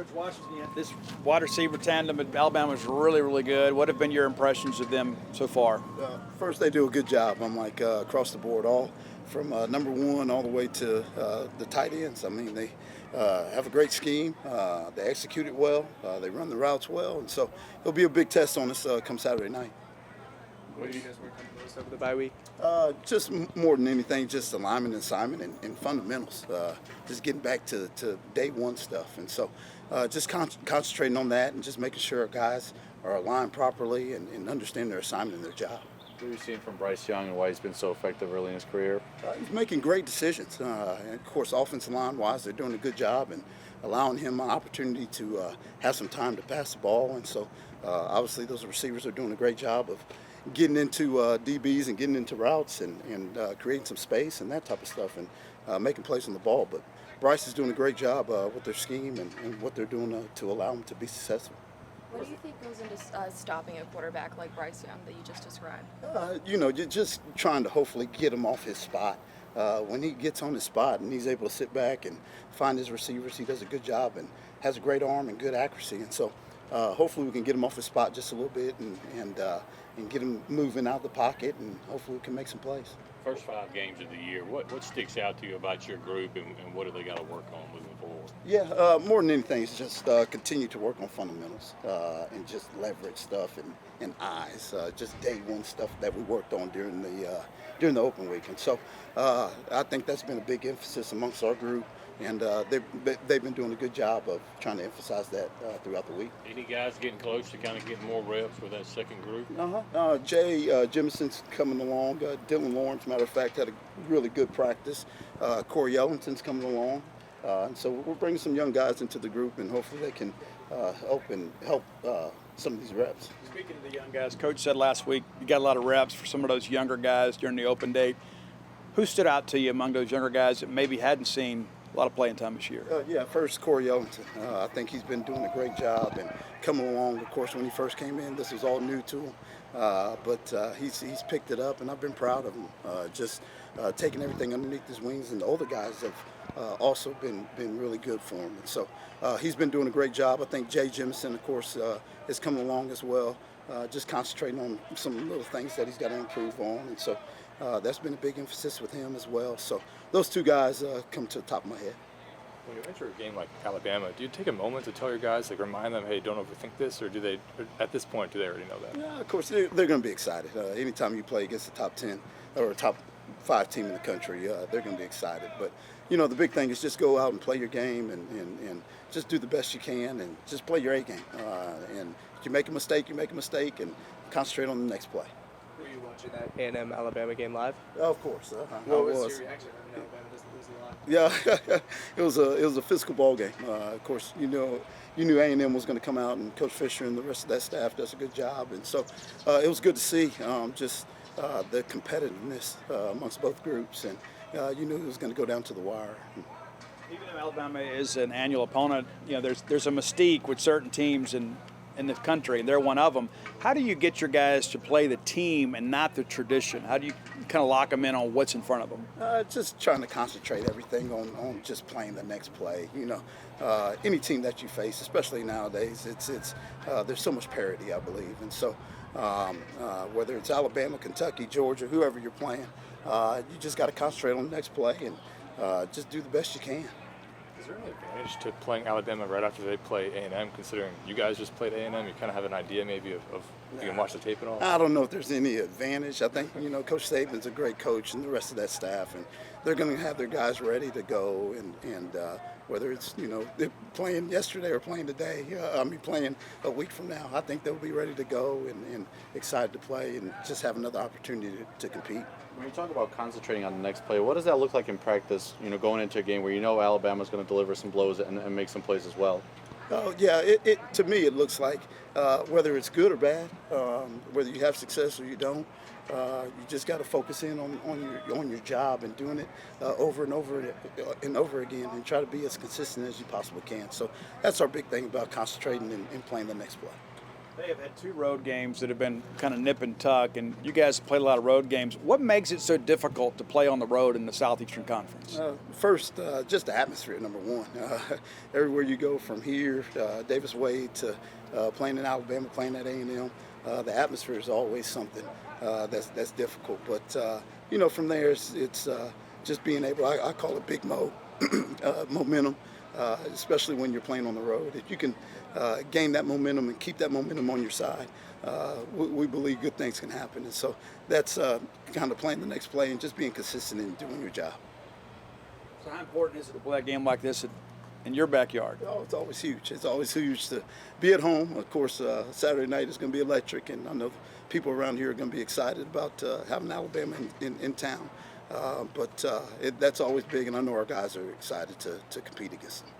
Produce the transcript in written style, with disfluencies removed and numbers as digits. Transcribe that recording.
Coach Washington, this wide receiver tandem at Alabama is really, really good. What have been your impressions of them so far? First, they do a good job. I'm like across the board, all from number one all the way to the tight ends. I mean, they have a great scheme. They execute it well. They run the routes well, and so it'll be a big test on us come Saturday night. What do you guys work on most over the bye week? Just more than anything, just alignment and assignment and fundamentals. Just getting back to day one stuff. And so just concentrating on that and just making sure our guys are aligned properly and understand their assignment and their job. What have you seen from Bryce Young and why he's been so effective early in his career? He's making great decisions. And of course, offensive line-wise, they're doing a good job and allowing him an opportunity to have some time to pass the ball. And so obviously those receivers are doing a great job of getting into DBs and getting into routes and creating some space and that type of stuff and making plays on the ball. But Bryce is doing a great job with their scheme and what they're doing to allow them to be successful. What do you think goes into stopping a quarterback like Bryce Young that you just described? You're just trying to hopefully get him off his spot. When he gets on his spot and he's able to sit back and find his receivers, he does a good job and has a great arm and good accuracy. And so hopefully we can get him off his spot just a little bit and get him moving out of the pocket, and hopefully we can make some plays. First 5 games of the year, what sticks out to you about your group and what do they got to work on moving forward? Yeah, more than anything, it's just continue to work on fundamentals and just leverage stuff and eyes, just day one stuff that we worked on during the open week. And so I think that's been a big emphasis amongst our group. And they've been doing a good job of trying to emphasize that throughout the week. Any guys getting close to kind of getting more reps with that second group? Jay Jimison's coming along. Dylan Lawrence, matter of fact, had a really good practice. Corey Ellington's coming along. And so we're bringing some young guys into the group, and hopefully they can help some of these reps. Speaking of the young guys, Coach said last week you got a lot of reps for some of those younger guys during the open date. Who stood out to you among those younger guys that maybe hadn't seen a lot of playing time this year? First, Corey Ellington. I think he's been doing a great job and coming along. Of course, when he first came in, this was all new to him. But he's picked it up, and I've been proud of him. Just taking everything underneath his wings, and the older guys have also been really good for him. And so he's been doing a great job. I think Jay Jimison, of course, is coming along as well. Just concentrating on some little things that he's got to improve on. And so that's been a big emphasis with him as well. So those two guys come to the top of my head. When you enter a game like Alabama, do you take a moment to tell your guys, like remind them, hey, don't overthink this, or do they, at this point, do they already know that? Yeah, of course, they're going to be excited. Anytime you play against the top 10 or top 5 team in the country, they're going to be excited. But, the big thing is just go out and play your game and just do the best you can and just play your A game. And if you make a mistake, you make a mistake, and concentrate on the next play. Were you watching that A&M Alabama game live? Of course. What was your reaction? I mean, Alabama doesn't lose a lot. Yeah, it was a physical ball game. Of course, you knew A&M was going to come out, and Coach Fisher and the rest of that staff does a good job, and so it was good to see just the competitiveness amongst both groups, and you knew it was going to go down to the wire. Even though Alabama is an annual opponent, there's a mystique with certain teams in the country, and they're one of them. How do you get your guys to play the team and not the tradition? How do you kind of lock them in on what's in front of them? Just trying to concentrate everything on just playing the next play. Any team that you face, especially nowadays, it's there's so much parity, I believe, and so whether it's Alabama, Kentucky, Georgia, whoever you're playing, you just got to concentrate on the next play and just do the best you can. Is there any advantage to playing Alabama right after they play A&M, considering you guys just played A&M? You kind of have an idea maybe of you can watch the tape and all? I don't know if there's any advantage. I think, Coach Saban's a great coach and the rest of that staff, and they're going to have their guys ready to go, and whether it's, they're playing yesterday or playing today, playing a week from now, I think they'll be ready to go and excited to play and just have another opportunity to compete. When you talk about concentrating on the next play, what does that look like in practice, going into a game where Alabama's going to deliver some blows and make some plays as well? Oh, yeah, to me it looks like whether it's good or bad, whether you have success or you don't, you just got to focus in on your job and doing it over and over and over again and try to be as consistent as you possibly can. So that's our big thing about concentrating and playing the next play. They have had 2 road games that have been kind of nip and tuck, and you guys have played a lot of road games. What makes it so difficult to play on the road in the Southeastern Conference? First, just the atmosphere, number one. Everywhere you go from here, Davis Wade, to playing in Alabama, playing at A&M, the atmosphere is always something that's difficult. But, from there, it's just being able, I call it big momentum, especially when you're playing on the road. If you can gain that momentum and keep that momentum on your side, we believe good things can happen. And so that's kind of playing the next play and just being consistent in doing your job. So how important is it to play a game like this in your backyard? Oh, it's always huge. It's always huge to be at home. Of course, Saturday night is going to be electric, and I know people around here are going to be excited about having Alabama in town. But that's always big, and I know our guys are excited to compete against them.